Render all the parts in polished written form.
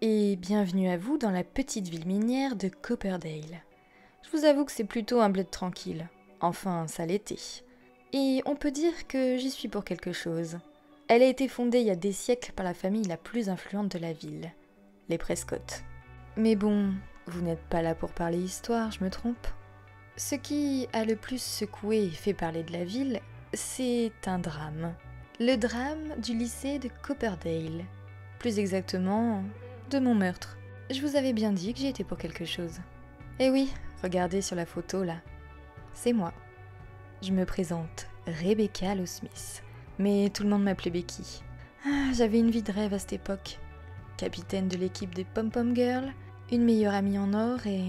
et bienvenue à vous dans la petite ville minière de Copperdale. Je vous avoue que c'est plutôt un bled tranquille, enfin ça l'était. Et on peut dire que j'y suis pour quelque chose. Elle a été fondée il y a des siècles par la famille la plus influente de la ville, les Prescott. Mais bon, vous n'êtes pas là pour parler histoire, je me trompe? Ce qui a le plus secoué et fait parler de la ville, c'est un drame. Le drame du lycée de Copperdale. Plus exactement, de mon meurtre. Je vous avais bien dit que j'y étais pour quelque chose. Eh oui, regardez sur la photo là. C'est moi. Je me présente, Rebecca Lowe Smith. Mais tout le monde m'appelait Becky. J'avais une vie de rêve à cette époque. Capitaine de l'équipe des Pom-Pom Girls, une meilleure amie en or et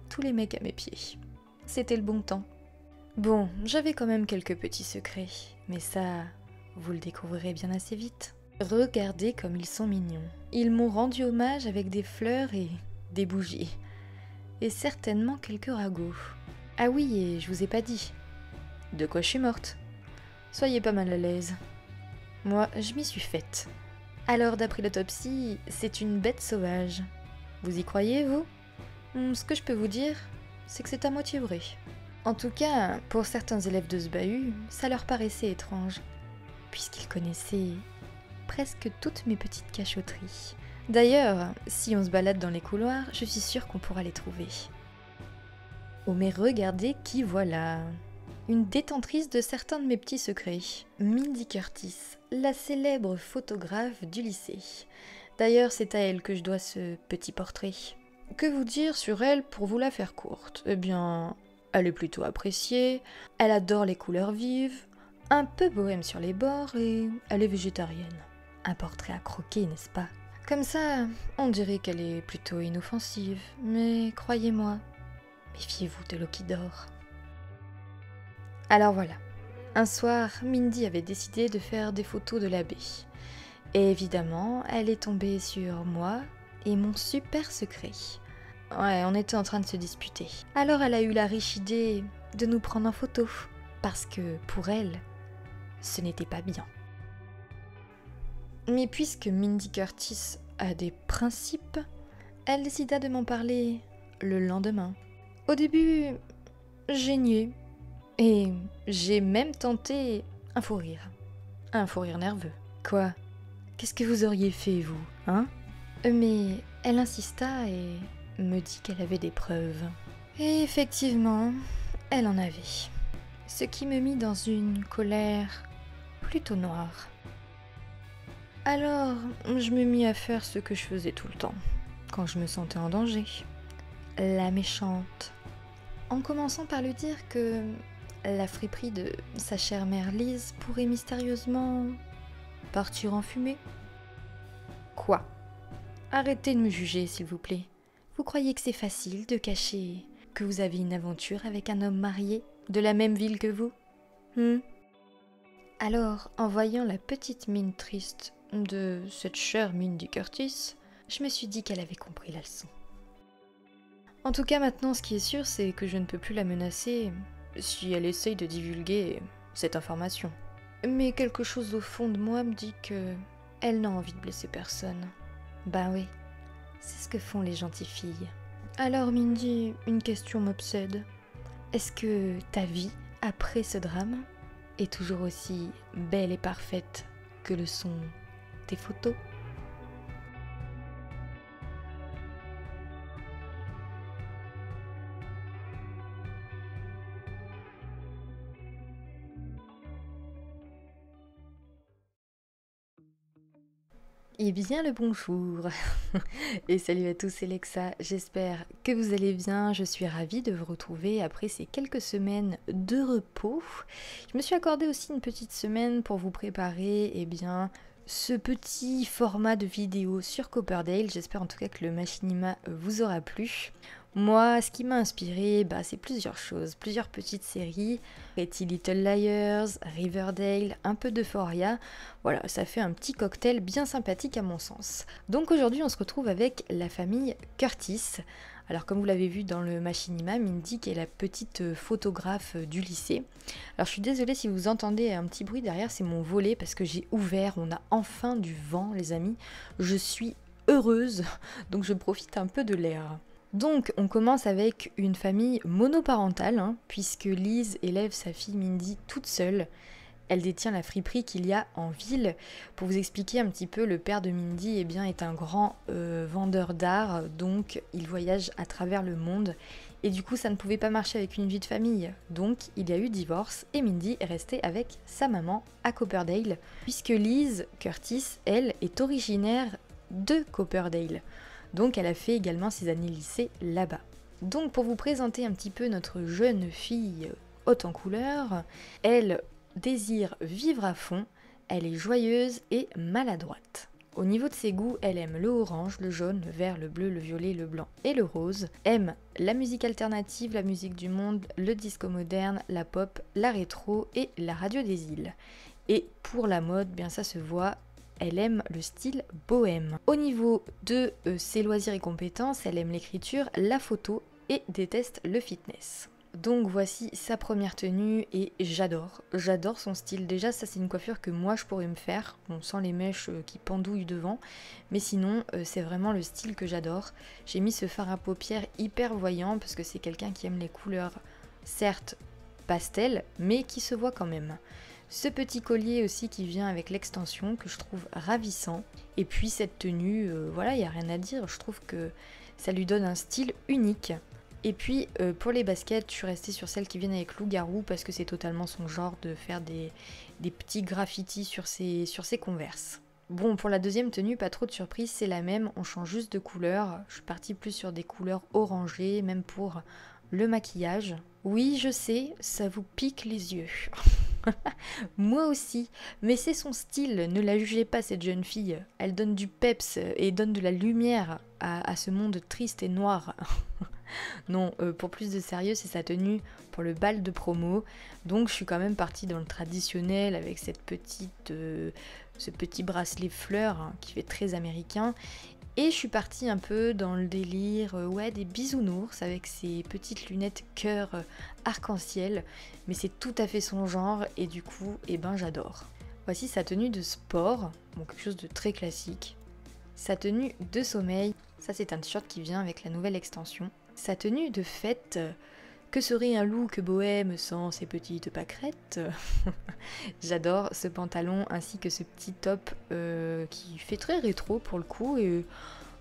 tous les mecs à mes pieds. C'était le bon temps. Bon, j'avais quand même quelques petits secrets, mais ça, vous le découvrirez bien assez vite. Regardez comme ils sont mignons. Ils m'ont rendu hommage avec des fleurs et des bougies. Et certainement quelques ragots. Ah oui, et je vous ai pas dit. De quoi je suis morte. Soyez pas mal à l'aise. Moi, je m'y suis faite. Alors, d'après l'autopsie, c'est une bête sauvage. Vous y croyez, vous? Ce que je peux vous dire, c'est que c'est à moitié vrai. En tout cas, pour certains élèves de ce bahut, ça leur paraissait étrange, puisqu'ils connaissaient presque toutes mes petites cachotteries. D'ailleurs, si on se balade dans les couloirs, je suis sûre qu'on pourra les trouver. Oh mais regardez qui voilà! Une détentrice de certains de mes petits secrets, Mindy Curtis, la célèbre photographe du lycée. D'ailleurs, c'est à elle que je dois ce petit portrait. Que vous dire sur elle pour vous la faire courte? Eh bien, elle est plutôt appréciée, elle adore les couleurs vives, un peu bohème sur les bords et elle est végétarienne. Un portrait à croquer, n'est-ce pas? Comme ça, on dirait qu'elle est plutôt inoffensive, mais croyez-moi, méfiez-vous de l'eau qui dort. Alors voilà, un soir, Mindy avait décidé de faire des photos de la baie. Et évidemment, elle est tombée sur moi et mon super secret. Ouais, on était en train de se disputer. Alors elle a eu la riche idée de nous prendre en photo, parce que pour elle, ce n'était pas bien. Mais puisque Mindy Curtis a des principes, elle décida de m'en parler le lendemain. Au début, j'ai nié. Et j'ai même tenté un fou rire. Un fou rire nerveux. Quoi? Qu'est-ce que vous auriez fait, vous, hein? Mais elle insista et me dit qu'elle avait des preuves. Et effectivement, elle en avait. Ce qui me mit dans une colère plutôt noire. Alors, je me mis à faire ce que je faisais tout le temps, quand je me sentais en danger. La méchante. En commençant par lui dire que la friperie de sa chère mère Lise pourrait mystérieusement partir en fumée. Quoi? Arrêtez de me juger, s'il vous plaît. Vous croyez que c'est facile de cacher que vous avez une aventure avec un homme marié de la même ville que vous? Alors, en voyant la petite mine triste de cette chère Mindy Curtis, je me suis dit qu'elle avait compris la leçon. En tout cas, maintenant, ce qui est sûr, c'est que je ne peux plus la menacer si elle essaye de divulguer cette information. Mais quelque chose au fond de moi me dit que elle n'a envie de blesser personne. Bah oui, c'est ce que font les gentilles filles. Alors Mindy, une question m'obsède. Est-ce que ta vie, après ce drame, est toujours aussi belle et parfaite que le sont tes photos? Eh bien le bonjour et salut à tous, c'est Lexa, j'espère que vous allez bien, je suis ravie de vous retrouver après ces quelques semaines de repos. Je me suis accordé aussi une petite semaine pour vous préparer ce petit format de vidéo sur Copperdale. J'espère en tout cas que le machinima vous aura plu. Moi, ce qui m'a inspiré, c'est plusieurs choses, plusieurs petites séries. Pretty Little Liars, Riverdale, un peu d'Euphoria. Voilà, ça fait un petit cocktail bien sympathique à mon sens. Donc aujourd'hui, on se retrouve avec la famille Curtis. Alors comme vous l'avez vu dans le machinima, Mindy qui est la petite photographe du lycée. Alors je suis désolée si vous entendez un petit bruit derrière, c'est mon volet parce que j'ai ouvert, on a enfin du vent les amis. Je suis heureuse, donc je profite un peu de l'air. Donc on commence avec une famille monoparentale, puisque Liz élève sa fille Mindy toute seule. Elle détient la friperie qu'il y a en ville. Pour vous expliquer un petit peu, le père de Mindy est un grand vendeur d'art, donc il voyage à travers le monde. Et du coup ça ne pouvait pas marcher avec une vie de famille. Donc il y a eu divorce et Mindy est restée avec sa maman à Copperdale, puisque Liz Curtis, elle, est originaire de Copperdale. Donc elle a fait également ses années lycée là-bas. Donc pour vous présenter un petit peu notre jeune fille haute en couleur, elle désire vivre à fond, elle est joyeuse et maladroite. Au niveau de ses goûts, elle aime le orange, le jaune, le vert, le bleu, le violet, le blanc et le rose. Aime la musique alternative, la musique du monde, le disco moderne, la pop, la rétro et la radio des îles. Et pour la mode, bien ça se voit, elle aime le style bohème. Au niveau de ses loisirs et compétences, elle aime l'écriture, la photo et déteste le fitness. Donc voici sa première tenue et j'adore son style. Déjà ça c'est une coiffure que moi je pourrais me faire, bon sans les mèches qui pendouillent devant, mais sinon c'est vraiment le style que j'adore. J'ai mis ce fard à paupières hyper voyant parce que c'est quelqu'un qui aime les couleurs certes pastel mais qui se voit quand même. Ce petit collier aussi qui vient avec l'extension que je trouve ravissant. Et puis cette tenue, voilà, il n'y a rien à dire, je trouve que ça lui donne un style unique. Et puis pour les baskets, je suis restée sur celles qui viennent avec loup-garou parce que c'est totalement son genre de faire des petits graffitis sur ses Converse. Bon, pour la deuxième tenue, pas trop de surprise, c'est la même, on change juste de couleur. Je suis partie plus sur des couleurs orangées, même pour le maquillage. Oui, je sais, ça vous pique les yeux. Moi aussi, mais c'est son style, ne la jugez pas cette jeune fille. Elle donne du peps et donne de la lumière à ce monde triste et noir. Non, pour plus de sérieux, c'est sa tenue pour le bal de promo. Donc je suis quand même partie dans le traditionnel avec ce petit bracelet fleur qui fait très américain. Et je suis partie un peu dans le délire des bisounours avec ces petites lunettes cœur arc-en-ciel. Mais c'est tout à fait son genre et du coup, j'adore. Voici sa tenue de sport, bon, quelque chose de très classique. Sa tenue de sommeil, ça c'est un t-shirt qui vient avec la nouvelle extension. Sa tenue de fête, que serait un look bohème sans ses petites pâquerettes? J'adore ce pantalon ainsi que ce petit top qui fait très rétro pour le coup et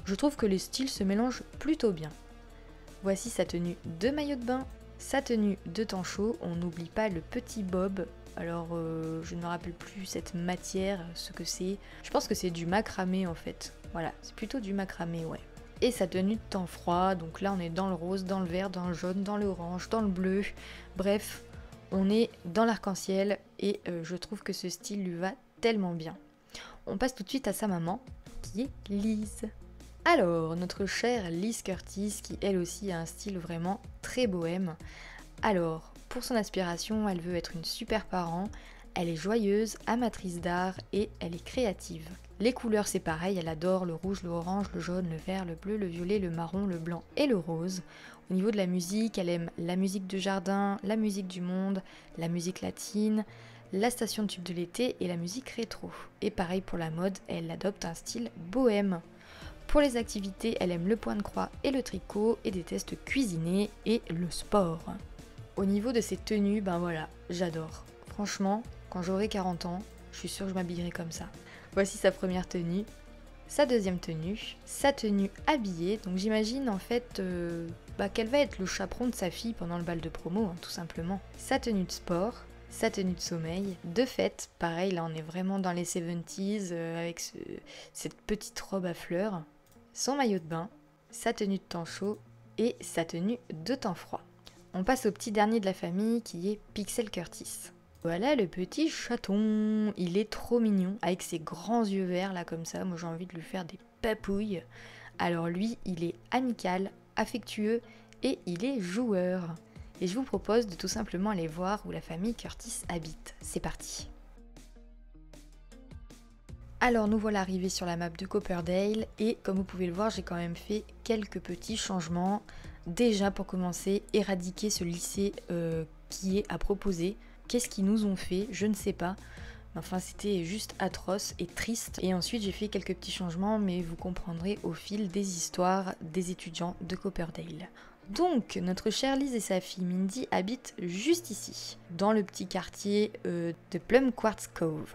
je trouve que les styles se mélangent plutôt bien. Voici sa tenue de maillot de bain, sa tenue de temps chaud, on n'oublie pas le petit bob. Alors je ne me rappelle plus cette matière, ce que c'est. Je pense que c'est du macramé en fait. Voilà, c'est plutôt du macramé, ouais. Et sa tenue de temps froid, donc là on est dans le rose, dans le vert, dans le jaune, dans l'orange, dans le bleu. Bref, on est dans l'arc-en-ciel et je trouve que ce style lui va tellement bien. On passe tout de suite à sa maman, qui est Liz. Alors, notre chère Liz Curtis, qui elle aussi a un style vraiment très bohème. Alors, pour son aspiration, elle veut être une super parent, elle est joyeuse, amatrice d'art et elle est créative. Les couleurs c'est pareil, elle adore le rouge, le orange, le jaune, le vert, le bleu, le violet, le marron, le blanc et le rose. Au niveau de la musique, elle aime la musique de jardin, la musique du monde, la musique latine, la station de tube de l'été et la musique rétro. Et pareil pour la mode, elle adopte un style bohème. Pour les activités, elle aime le point de croix et le tricot et déteste cuisiner et le sport. Au niveau de ses tenues, voilà, j'adore. Franchement, quand j'aurai 40 ans, je suis sûre que je m'habillerai comme ça. Voici sa première tenue, sa deuxième tenue, sa tenue habillée. Donc j'imagine en fait qu'elle va être le chaperon de sa fille pendant le bal de promo, tout simplement. Sa tenue de sport, sa tenue de sommeil, de fête. Pareil, là on est vraiment dans les 70s avec cette petite robe à fleurs. Son maillot de bain, sa tenue de temps chaud et sa tenue de temps froid. On passe au petit dernier de la famille qui est Pixel Curtis. Voilà le petit chaton, il est trop mignon, avec ses grands yeux verts là comme ça, moi j'ai envie de lui faire des papouilles. Alors lui, il est amical, affectueux et il est joueur. Et je vous propose de tout simplement aller voir où la famille Curtis habite. C'est parti. Alors nous voilà arrivés sur la map de Copperdale et comme vous pouvez le voir, j'ai quand même fait quelques petits changements. Déjà pour commencer, éradiquer ce lycée qui est à proposer. Qu'est-ce qu'ils nous ont fait? Je ne sais pas. Enfin, c'était juste atroce et triste. Et ensuite, j'ai fait quelques petits changements, mais vous comprendrez au fil des histoires des étudiants de Copperdale. Donc, notre chère Liz et sa fille Mindy habitent juste ici, dans le petit quartier de Plum Quartz Cove.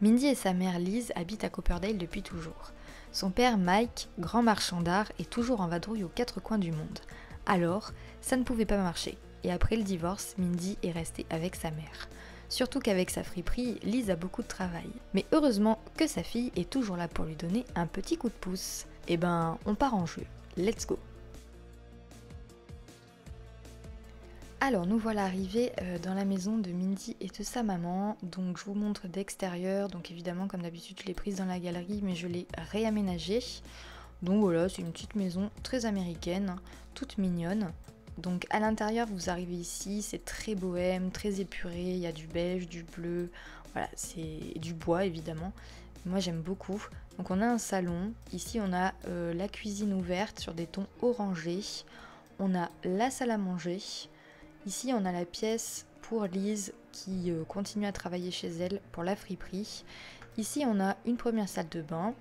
Mindy et sa mère Liz habitent à Copperdale depuis toujours. Son père Mike, grand marchand d'art, est toujours en vadrouille aux quatre coins du monde. Alors, ça ne pouvait pas marcher. Et après le divorce, Mindy est restée avec sa mère. Surtout qu'avec sa friperie, Liz a beaucoup de travail. Mais heureusement que sa fille est toujours là pour lui donner un petit coup de pouce. Eh ben, on part en jeu. Let's go! Alors nous voilà arrivés dans la maison de Mindy et de sa maman. Donc je vous montre d'extérieur. Donc évidemment comme d'habitude je l'ai prise dans la galerie mais je l'ai réaménagée. Donc voilà, c'est une petite maison très américaine, toute mignonne. Donc à l'intérieur vous arrivez ici, c'est très bohème, très épuré, il y a du beige, du bleu, voilà, c'est du bois évidemment. Moi j'aime beaucoup. Donc on a un salon, ici on a la cuisine ouverte sur des tons orangés. On a la salle à manger. Ici, on a la pièce pour Liz qui continue à travailler chez elle pour la friperie. Ici, on a une première salle de bain.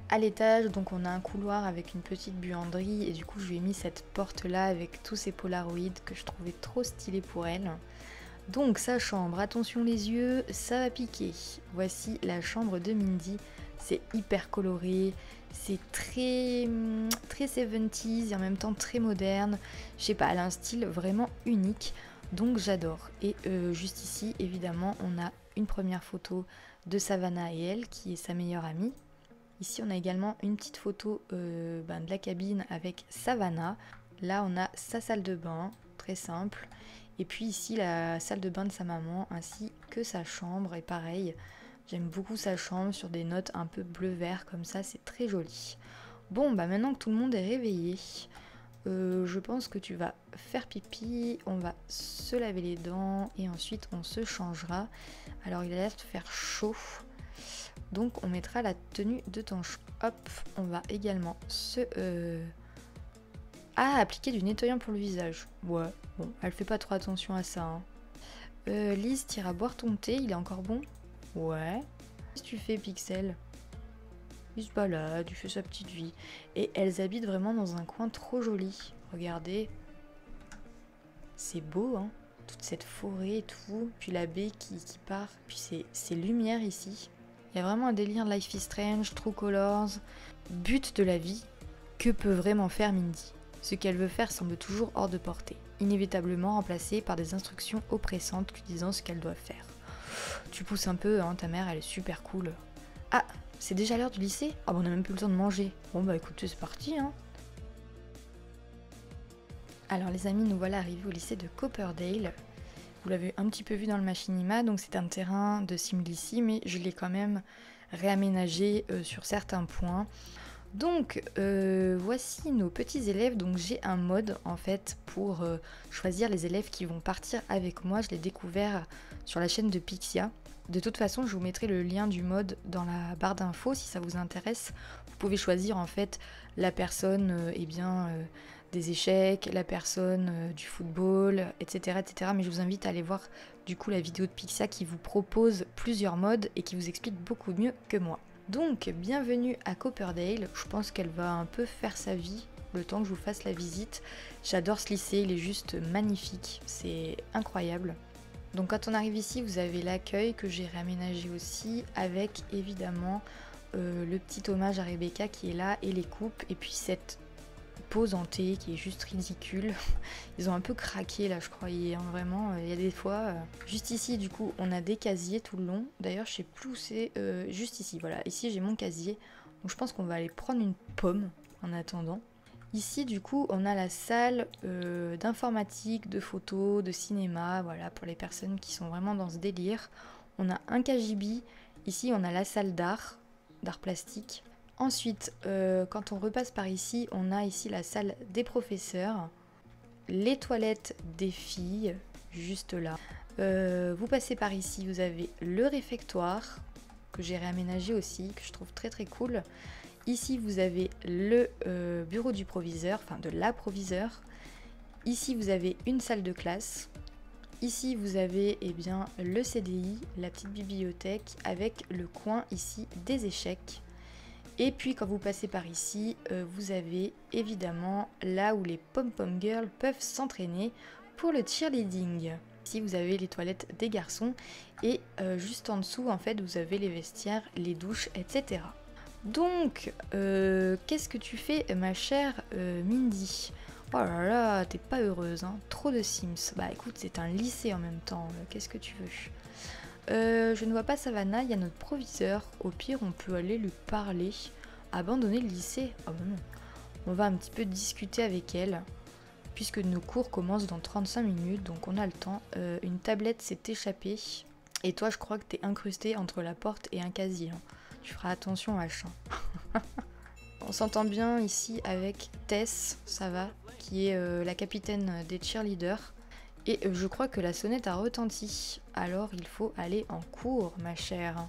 À l'étage, donc on a un couloir avec une petite buanderie et du coup, je lui ai mis cette porte-là avec tous ces polaroïdes que je trouvais trop stylés pour elle. Donc, sa chambre, attention les yeux, ça va piquer. Voici la chambre de Mindy. C'est hyper coloré, c'est très 70s et en même temps très moderne. Je sais pas, elle a un style vraiment unique, donc j'adore. Et juste ici, évidemment, on a une première photo de Savannah et elle, qui est sa meilleure amie. Ici, on a également une petite photo de la cabine avec Savannah. Là, on a sa salle de bain, très simple. Et puis ici, la salle de bain de sa maman, ainsi que sa chambre, et pareil. J'aime beaucoup sa chambre sur des notes un peu bleu-vert comme ça, c'est très joli. Bon, maintenant que tout le monde est réveillé, je pense que tu vas faire pipi, on va se laver les dents et ensuite on se changera. Alors il a l'air de faire chaud, donc on mettra la tenue de temps chaud. Hop, on va également appliquer du nettoyant pour le visage. Ouais, bon, elle fait pas trop attention à ça. Hein. Liz, t'iras boire ton thé, il est encore bon? Ouais. Qu'est-ce que tu fais, Pixel? Il se balade, il fait sa petite vie. Et elles habitent vraiment dans un coin trop joli. Regardez. C'est beau, hein. Toute cette forêt et tout. Puis la baie qui part. Puis ces lumières ici. Il y a vraiment un délire Life is Strange, True Colors. But de la vie. Que peut vraiment faire Mindy? Ce qu'elle veut faire semble toujours hors de portée. Inévitablement remplacée par des instructions oppressantes lui disant ce qu'elle doit faire. Tu pousses un peu, hein, ta mère elle est super cool. Ah, c'est déjà l'heure du lycée? Ah bah on a même plus le temps de manger. Bon bah écoutez, c'est parti hein. Alors les amis, nous voilà arrivés au lycée de Copperdale. Vous l'avez un petit peu vu dans le machinima, donc c'est un terrain de simili, mais je l'ai quand même réaménagé sur certains points. Donc voici nos petits élèves, donc j'ai un mode en fait pour choisir les élèves qui vont partir avec moi, je l'ai découvert sur la chaîne de Pixia. De toute façon je vous mettrai le lien du mode dans la barre d'infos si ça vous intéresse. Vous pouvez choisir en fait la personne des échecs, la personne du football, etc., etc. Mais je vous invite à aller voir du coup la vidéo de Pixia qui vous propose plusieurs modes et qui vous explique beaucoup mieux que moi. Donc, bienvenue à Copperdale. Je pense qu'elle va un peu faire sa vie le temps que je vous fasse la visite. J'adore ce lycée, il est juste magnifique, c'est incroyable. Donc quand on arrive ici, vous avez l'accueil que j'ai réaménagé aussi avec évidemment le petit hommage à Rebecca qui est là et les coupes et puis cette pose en T qui est juste ridicule. Ils ont un peu craqué là je crois, vraiment il y a des fois juste ici du coup on a des casiers tout le long. D'ailleurs je sais plus où c'est, juste ici, voilà, ici j'ai mon casier, donc je pense qu'on va aller prendre une pomme en attendant. Ici du coup on a la salle d'informatique, de photos, de cinéma, voilà pour les personnes qui sont vraiment dans ce délire. On a un KGB, ici on a la salle d'art plastique. Ensuite, quand on repasse par ici, on a ici la salle des professeurs, les toilettes des filles, juste là. Vous passez par ici, vous avez le réfectoire, que j'ai réaménagé aussi, que je trouve très très cool. Ici, vous avez le bureau du proviseur, enfin de la proviseure. Ici, vous avez une salle de classe. Ici, vous avez eh bien, le CDI, la petite bibliothèque, avec le coin ici des échecs. Et puis quand vous passez par ici, vous avez évidemment là où les pom-pom girls peuvent s'entraîner pour le cheerleading. Ici, vous avez les toilettes des garçons et juste en dessous, en fait, vous avez les vestiaires, les douches, etc. Donc, qu'est-ce que tu fais, ma chère Mindy? Oh là là, t'es pas heureuse, hein. Trop de Sims. Bah écoute, c'est un lycée en même temps, qu'est-ce que tu veux? Je ne vois pas Savannah, il y a notre proviseur. Au pire, on peut aller lui parler. Abandonner le lycée? Ah bah non. On va un petit peu discuter avec elle, puisque nos cours commencent dans 35 minutes, donc on a le temps. Une tablette s'est échappée. Et toi, je crois que t'es incrusté entre la porte et un casier. Hein. Tu feras attention à chat. On s'entend bien ici avec Tess, ça va, qui est la capitaine des cheerleaders. Et je crois que la sonnette a retenti. Alors il faut aller en cours, ma chère.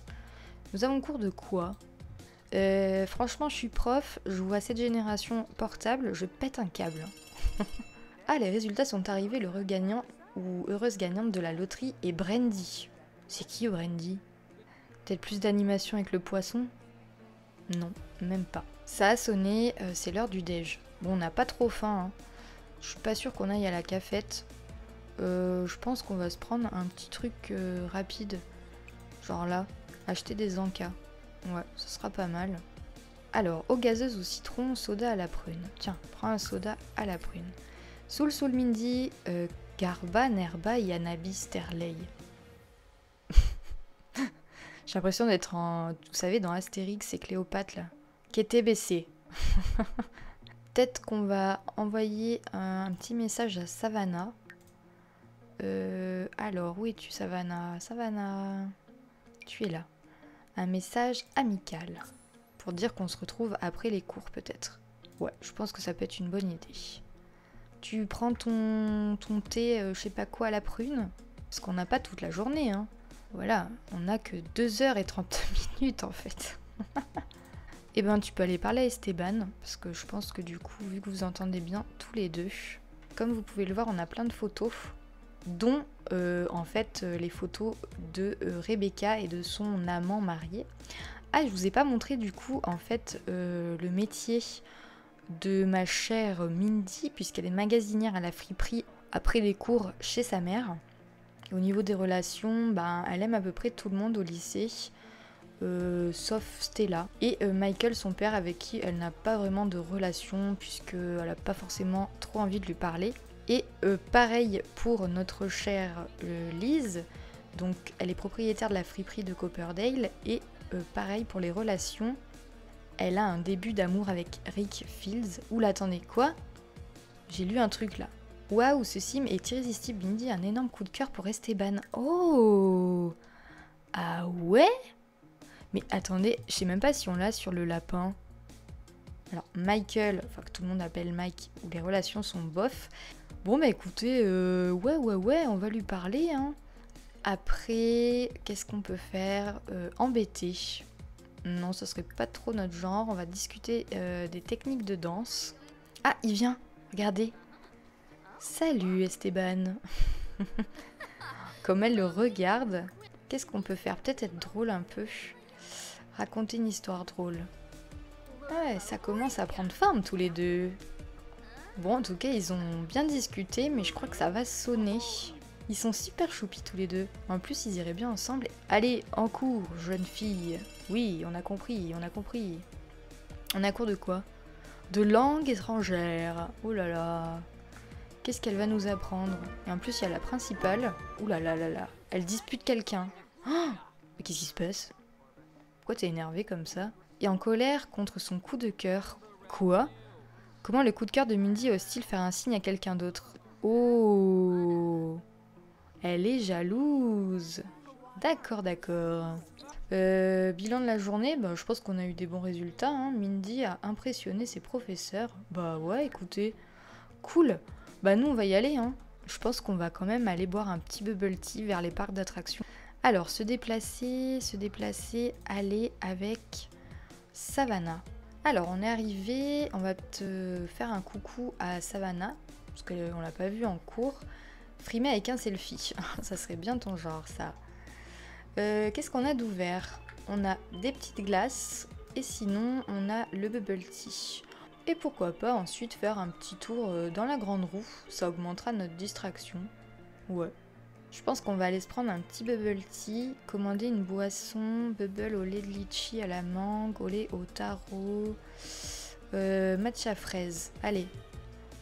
Nous avons cours de quoi? Franchement, je suis prof, je vois cette génération portable, je pète un câble. Ah, les résultats sont arrivés, l'heureux gagnant ou heureuse gagnante de la loterie est Brandy. C'est qui Brandy? Peut-être plus d'animation avec le poisson? Non, même pas. Ça a sonné, c'est l'heure du déj. Bon, on n'a pas trop faim, hein. Je suis pas sûre qu'on aille à la cafette. Je pense qu'on va se prendre un petit truc rapide. Genre là, acheter des encas. Ouais, ce sera pas mal. Alors, eau gazeuse au citron, soda à la prune. Tiens, prends un soda à la prune. Soul Soul Mindy, Garba, Nerba, Yanabi, Sterley. J'ai l'impression d'être en... Vous savez, dans Astérix et Cléopâtre, là. Qui était baissé. Peut-être qu'on va envoyer un petit message à Savannah. Alors, où es-tu, Savannah? Savannah, tu es là. Un message amical. Pour dire qu'on se retrouve après les cours, peut-être. Ouais, je pense que ça peut être une bonne idée. Tu prends ton thé, je sais pas quoi, à la prune? Parce qu'on n'a pas toute la journée, hein. Voilà, on n'a que 2h30 minutes, en fait. Eh ben, tu peux aller parler à Esteban, parce que je pense que du coup, vu que vous entendez bien tous les deux, comme vous pouvez le voir, on a plein de photos, dont en fait les photos de Rebecca et de son amant marié. Ah, je vous ai pas montré du coup en fait le métier de ma chère Mindy, puisqu'elle est magasinière à la friperie après les cours chez sa mère. Et au niveau des relations, ben, elle aime à peu près tout le monde au lycée. Sauf Stella et Michael, son père, avec qui elle n'a pas vraiment de relation puisqu'elle n'a pas forcément trop envie de lui parler. Et pareil pour notre chère Liz, donc elle est propriétaire de la friperie de Copperdale et pareil pour les relations, elle a un début d'amour avec Rick Fields. Oula, attendez, quoi? J'ai lu un truc là. Waouh, ce sim est irrésistible, Mindy, un énorme coup de cœur pour Esteban. Oh! Ah ouais? Mais attendez, je sais même pas si on l'a sur le lapin. Alors Michael, enfin que tout le monde appelle Mike, où les relations sont bof. Bon bah écoutez, ouais, on va lui parler, hein. Après, qu'est-ce qu'on peut faire? Embêter. Non, ce serait pas trop notre genre. On va discuter des techniques de danse. Ah, il vient, regardez. Salut Esteban. Comme elle le regarde, qu'est-ce qu'on peut faire? Peut-être être drôle un peu. Raconter une histoire drôle. Ouais, ça commence à prendre forme tous les deux. Bon, en tout cas, ils ont bien discuté, mais je crois que ça va sonner. Ils sont super choupis tous les deux. En plus, ils iraient bien ensemble. Allez, en cours, jeune fille. Oui, on a compris, on a compris. On a cours de quoi? De langue étrangère. Oh là là. Qu'est-ce qu'elle va nous apprendre? Et en plus, il y a la principale. Ouh là là là là. Elle dispute quelqu'un. Oh, mais qu'est-ce qui se passe? Pourquoi t'es énervée comme ça? Et en colère contre son coup de cœur. Quoi? Comment le coup de cœur de Mindy ose-t-il faire un signe à quelqu'un d'autre? Oh! Elle est jalouse. D'accord, d'accord. Bilan de la journée, bah, je pense qu'on a eu des bons résultats. Hein. Mindy a impressionné ses professeurs. Bah ouais, écoutez. Cool. Bah nous, on va y aller. Hein. Je pense qu'on va quand même aller boire un petit bubble tea vers les parcs d'attractions. Alors, se déplacer, aller avec Savannah. Alors, on est arrivé, on va te faire un coucou à Savannah, parce qu'on l'a pas vue en cours. Frimer avec un selfie. Ça serait bien ton genre, ça. Qu'est-ce qu'on a d'ouvert? On a des petites glaces et sinon on a le bubble tea. Et pourquoi pas ensuite faire un petit tour dans la grande roue, ça augmentera notre distraction. Ouais. Je pense qu'on va aller se prendre un petit bubble tea, commander une boisson, bubble au lait de litchi à la mangue, au lait au taro, matcha fraise. Allez,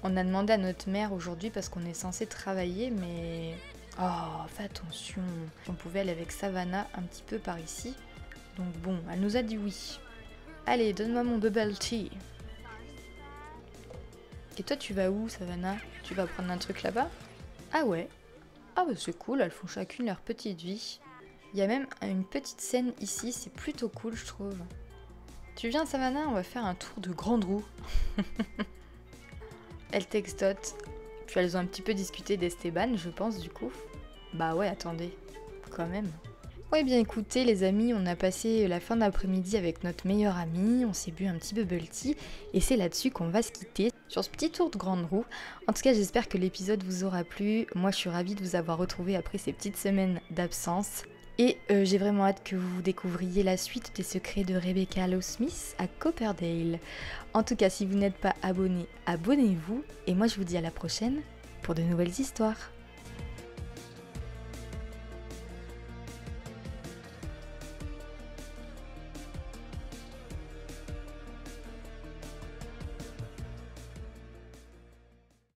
on a demandé à notre mère aujourd'hui parce qu'on est censé travailler, mais... Oh, fais attention. On pouvait aller avec Savannah un petit peu par ici. Donc bon, elle nous a dit oui. Allez, donne-moi mon bubble tea. Et toi, tu vas où, Savannah? Tu vas prendre un truc là-bas? Ah ouais. Ah bah c'est cool, elles font chacune leur petite vie. Il y a même une petite scène ici, c'est plutôt cool, je trouve. Tu viens, Savannah? On va faire un tour de grande roue. Elles textotent. Puis elles ont un petit peu discuté d'Esteban, je pense, du coup. Bah ouais, attendez. Quand même. Ouais, bien écoutez, les amis, on a passé la fin d'après-midi avec notre meilleure amie. On s'est bu un petit bubble tea. Et c'est là-dessus qu'on va se quitter. Sur ce petit tour de grande roue. En tout cas, j'espère que l'épisode vous aura plu. Moi, je suis ravie de vous avoir retrouvé après ces petites semaines d'absence. Et j'ai vraiment hâte que vous découvriez la suite des secrets de Rebecca Allow-Smith à Copperdale. En tout cas, si vous n'êtes pas abonné, abonnez-vous. Et moi, je vous dis à la prochaine pour de nouvelles histoires.